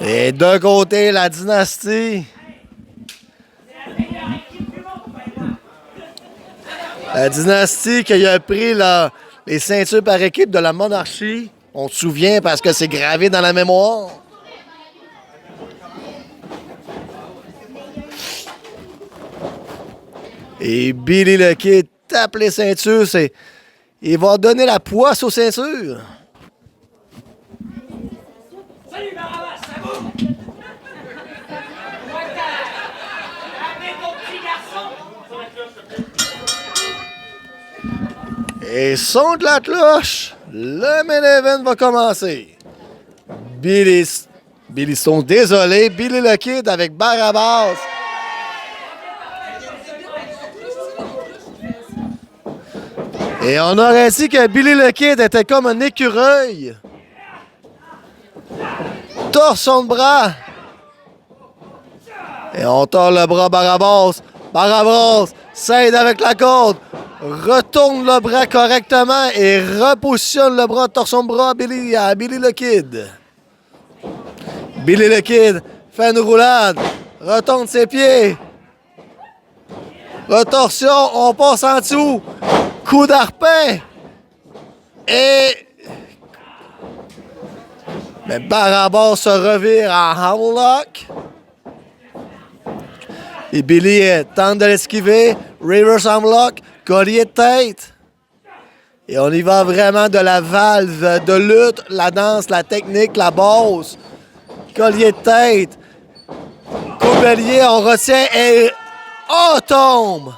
Et d'un côté, la dynastie. La dynastie qui a pris les ceintures par équipe de la monarchie. On se souvient parce que c'est gravé dans la mémoire. Et Billy le Kid tape les ceintures. Il va donner la poisse aux ceintures. Salut Barabas, ça va? Appelez ton petit garçon! Et son de la cloche. Le main event va commencer. Billy sont désolés. Billy le Kid avec Barabas. Et on aurait dit que Billy le Kid était comme un écureuil. Torsion de bras. Et on tord le bras Barabas. Barabas s'aide avec la corde. Retourne le bras correctement et repositionne le bras, torsion de bras à Billy le Kid. Billy le Kid fait une roulade. Retourne ses pieds. Retorsion, on passe en dessous. Coup d'arpin. Et... Mais Barabas se revire en hammerlock. Et Billy tente de l'esquiver. Reverse hammerlock. Collier de tête. Et on y va vraiment de la valve de lutte, la danse, la technique, la base. Collier de tête. Coubelier, on retient et... on tombe!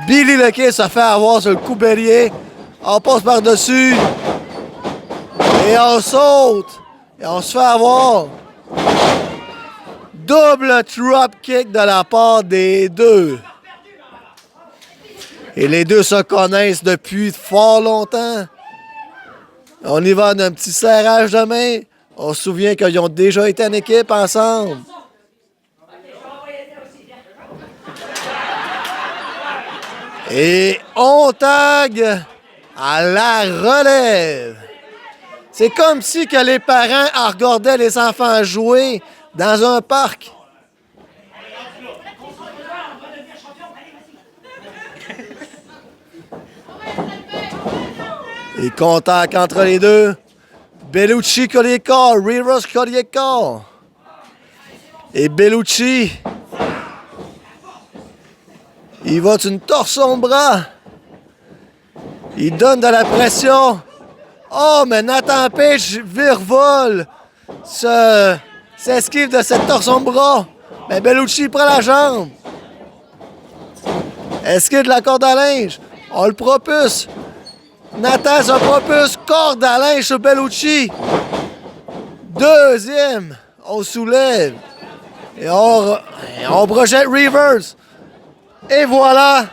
Billy le Kid se fait avoir sur le coubelier. On passe par-dessus. Et on saute. Et on se fait avoir. Double drop kick de la part des deux. Et les deux se connaissent depuis fort longtemps. On y va d'un petit serrage de main. On se souvient qu'ils ont déjà été en équipe ensemble. Et on tag à la relève. C'est comme si que les parents regardaient les enfants jouer dans un parc. Et contact entre les deux. Bellucci collier de corps, Rivers collier de corps. Et Bellucci, il va d'une torsion de bras. Il donne de la pression. Oh, mais Nathan Page virevole. S'esquive de cette torsion de bras. Mais Bellucci prend la jambe. Esquive de la corde à linge. On le propulse. Nathan se propulse. Corde à linge sur Bellucci. Deuxième. On soulève. Et on projette reverse. Et voilà.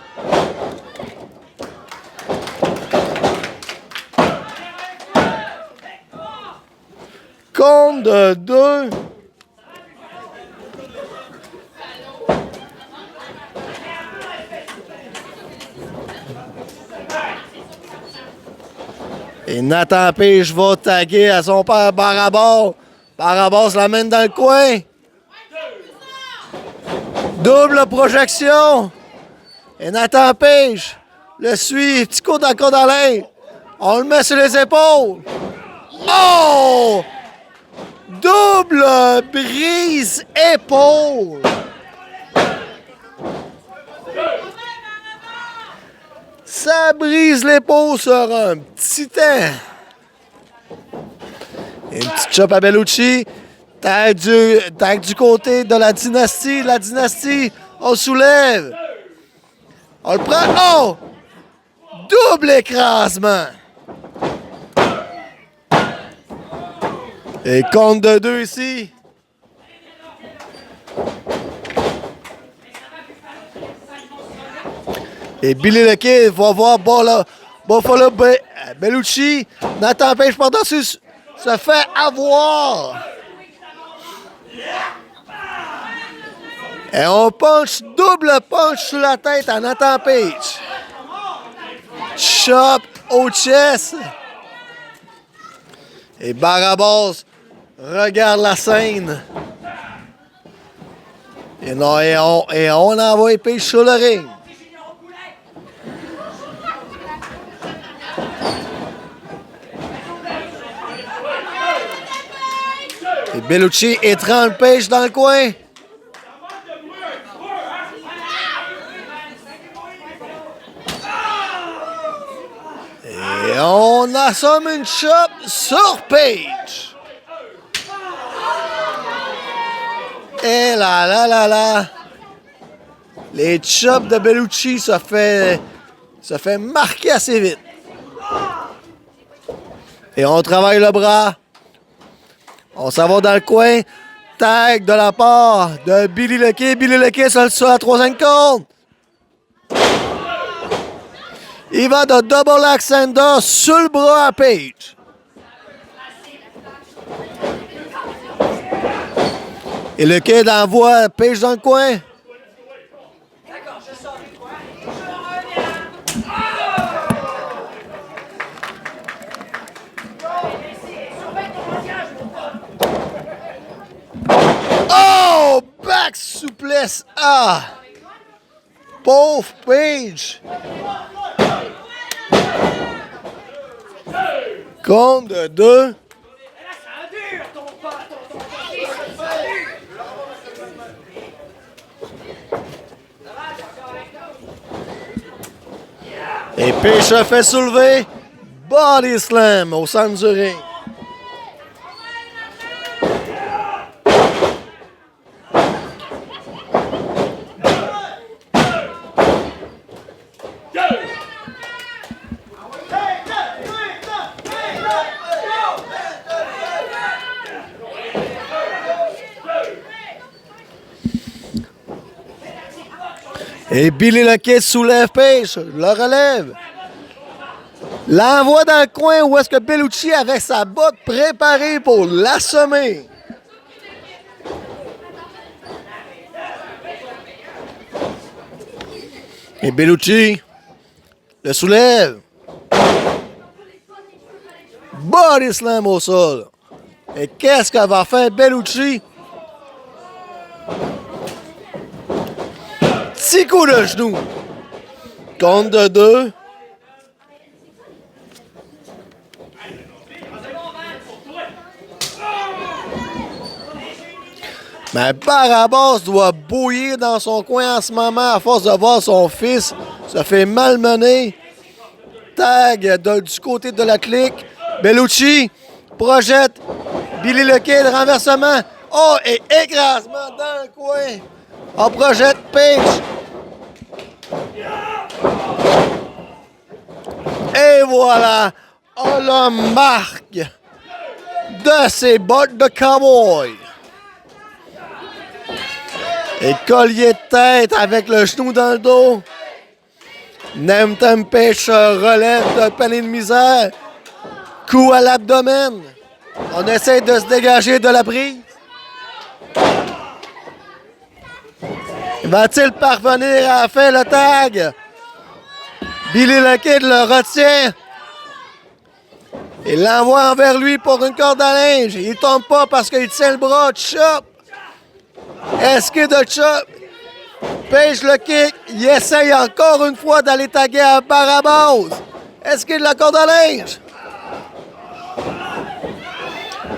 Compte de 2. Et Nathan Page va taguer à son père Barabas. Barabas l'amène dans le coin. Double projection. Et Nathan Page le suit. Petit coup dans le corde à linge. On le met sur les épaules. Oh! Double brise épaule. Ça brise l'épaule sur un petit temps. Et une petite chop à Bellucci. Tag du côté de la dynastie. La dynastie, on soulève. On le prend. Oh! Double écrasement. Et compte de 2 ici. Et Billy le Kid va voir Buffalo Bellucci. Nathan Page par-dessus se fait avoir. Et on double punch sur la tête à Nathan Page. Chop au chest. Et Barabas regarde la scène. Et, non, et on envoie Page sur le ring. Et Bellucci étrangle Page dans le coin. Et on assomme une chop sur Page. Et là. Les chops de Bellucci se fait marquer assez vite. Et on travaille le bras. On s'en va dans le coin. Tag de la part de Billy le Kid. Billy le Kid sur la troisième compte. Il va de double Alexander sur le bras à Page. Et le Kid envoie Page dans le coin. Oh! Back souplesse. Ah! Pauvre Page. Compte de 2. Et Page se fait soulever. Body slam au centre du ring. Et Billy le Kid soulève Page, le relève. L'envoie dans le coin où est-ce que Bellucci avait sa botte préparée pour l'assommer. Et Bellucci le soulève. Body slam au sol. Et qu'est-ce que va faire Bellucci? Petit coup de genou. Compte de 2. Mais Barabas doit bouillir dans son coin en ce moment à force de voir son fils se fait malmener. Tag du côté de la clique. Bellucci projette. Billy le Kid, renversement. Oh, et écrasement dans le coin. On projette Page. Et voilà. On la marque de ses bottes de cowboy. Et collier de tête avec le genou dans le dos. Nemtem Page se relève de panier de misère. Coup à l'abdomen. On essaie de se dégager de la prise. Va-t-il parvenir à faire le tag? Billy le Kid le retient. Il l'envoie envers lui pour une corde à linge. Il tombe pas parce qu'il tient le bras de Chop. Esquive de Chop. Page le kick. Il essaye encore une fois d'aller taguer à Barabas. Esquive de la corde à linge.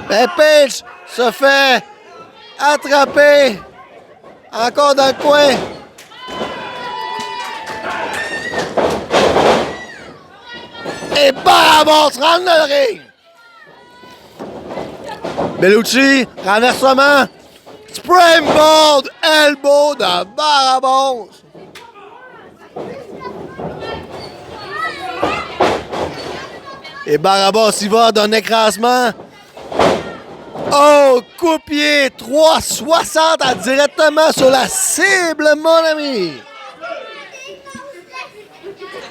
Mais Page se fait attraper. Encore dans le coin. Et Barabas rentre dans le ring. Bellucci, renversement. Springboard elbow de Barabas. Et Barabas y va d'un écrasement. Oh, coup-pied 360 directement sur la cible, mon ami.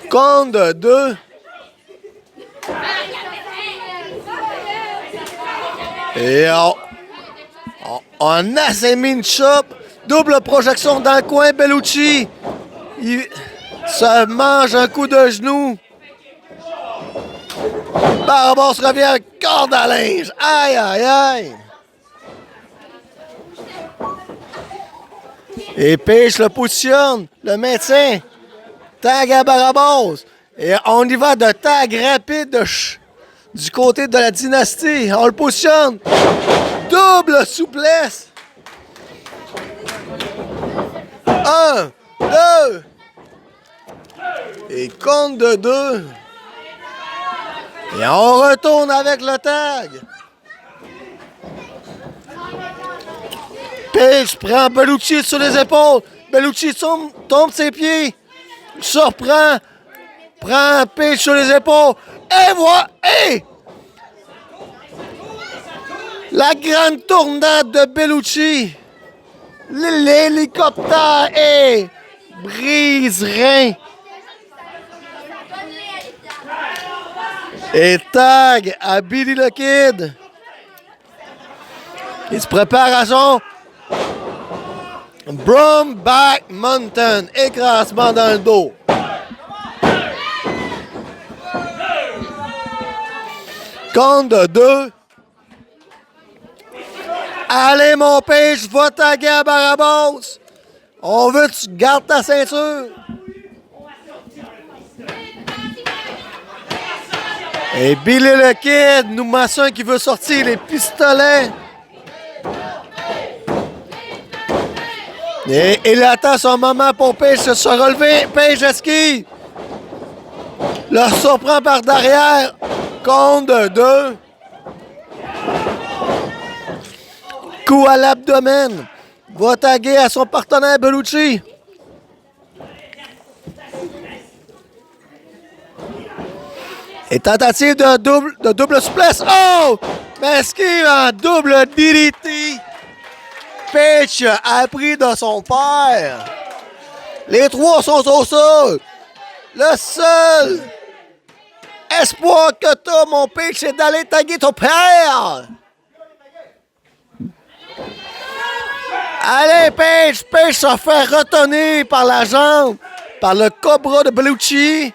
Compte de 2. Et on a ses mine chop. Double projection dans le coin. Bellucci. Il se mange un coup de genou. Barabas revient à corde à linge. Aïe, aïe, aïe. Et Page le positionne, le maintient. Tag à Barabas. Et on y va de tag rapide du côté de la dynastie. On le positionne. Double souplesse. 1, 2. Et compte de 2. Et on retourne avec le tag. Page prend Bellucci sur les épaules. Bellucci tombe ses pieds. Surprend. Prend Page sur les épaules. Et voilà. Et la grande tournade de Bellucci. L'hélicoptère et brise-rein. Et tag à Billy the Kid. Il se prépare à son Broomback Mountain. Écrasement dans le dos. Compte de 2. Allez, mon Page, va taguer à Barabas. On veut que tu gardes ta ceinture. Et Billy the Kid nous mentionne qu'il veut sortir les pistolets. Et il attend son moment pour Page de se relever. Page esquive. Le surprend par derrière. Compte de 2. Coup à l'abdomen. Va taguer à son partenaire Bellucci. Et tentative de double souplesse. Oh! Mais esquive en double DDT. Page a appris de son père. Les trois sont au sol. Le seul espoir que t'as, mon Page, c'est d'aller taguer ton père. Allez, Page! Page se fait retenir par la jambe, par le cobra de Bellucci.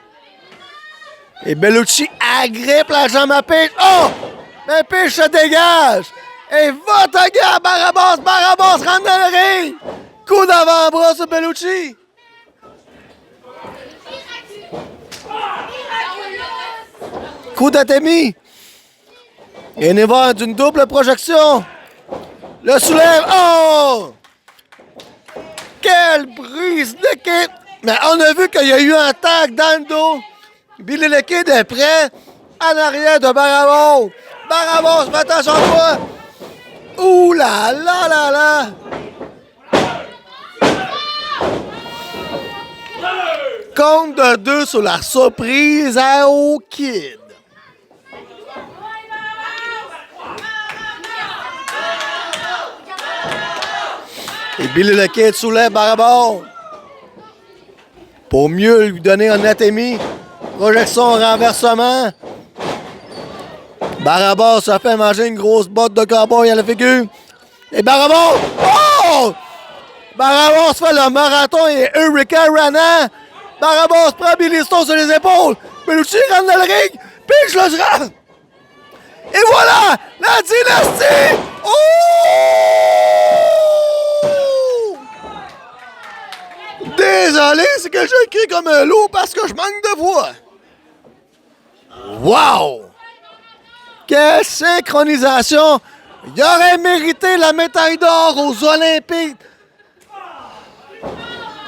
Et Bellucci agrippe la jambe à Page. Oh! Mais Page se dégage. Et va taguer à Barabas. Barabas rentre dans le ring. Coup d'avant-bras sur Bellucci. Coup d'Atemi. Et il va d'une double projection. Le soulève. Oh! Quelle brise d'équipe! Mais on a vu qu'il y a eu un tag dans le dos. Billy the Kid est prêt en arrière de Barabas. Barabas, fais attention à toi. Ouh là là là là! Compte de 2 sur la surprise à Kid. Et Billy the Kid soulève Barabas. Pour mieux lui donner un anatomie. Projection renversement. Barabas se fait manger une grosse botte de cowboy à la figure. Et Barabas! Oh! Barabas fait le marathon et Hurricane Rana. Barabas prend Billy Stone sur les épaules. Bellucci rentre dans le ring. Puis je le rends. Et voilà! La dynastie! Oh! Désolé, c'est que je crie comme un loup parce que je manque de voix. Wow! Quelle synchronisation! Il aurait mérité la médaille d'or aux Olympiques.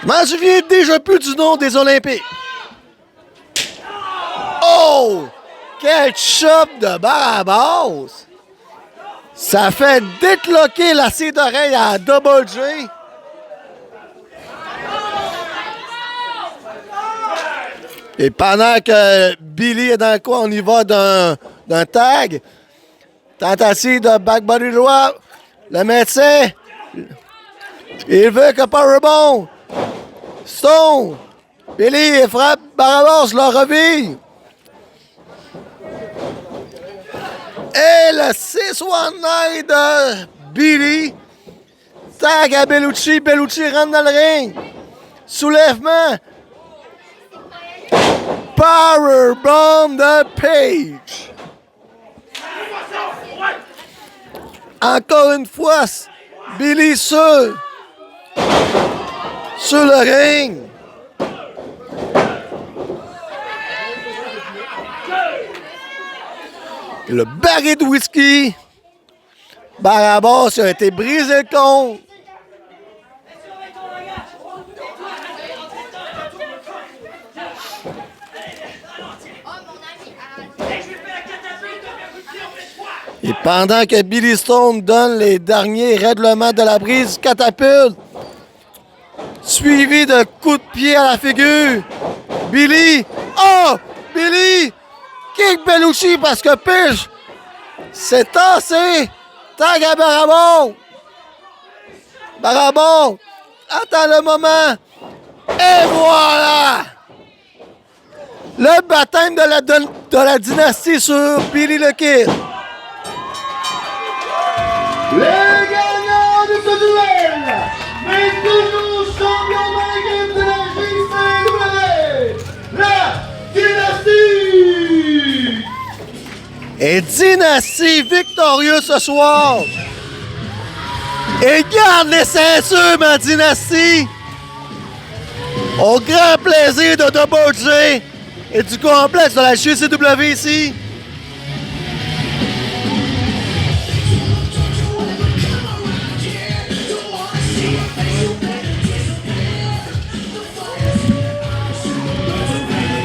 Je m'en souviens déjà plus du nom des Olympiques. Oh! Quel chop de Barabas! Ça fait décloquer la scie d'oreille à Double J. Et pendant que Billy est dans le coin, on y va d'un tag. Tentative de backbody drop. Le médecin. Il veut que Powerbomb. Stone. Billy frappe Barabas, le revient. Et le 619 de Billy. Tag à Bellucci. Bellucci rentre dans le ring. Soulèvement. Powerbomb de Page. Encore une fois, Billy seul. sur le ring. Le baril de whisky. Barabas a été brisé le compte. Et pendant que Billy Stone donne les derniers règlements de la brise catapulte, suivi de coups de pied à la figure, Billy, Billy, kick Bellucci parce que Pidge s'est tassé. Tag à Barabon. Barabon, attends le moment. Et voilà! Le baptême de la dynastie sur Billy the Kid. Les gagnants de ce duel, mais toujours champion maritime de la JCW, la dynastie! Et dynastie victorieuse ce soir. Et garde les ceintures, ma dynastie. Au grand plaisir de Double J et du complexe de la JCW ici.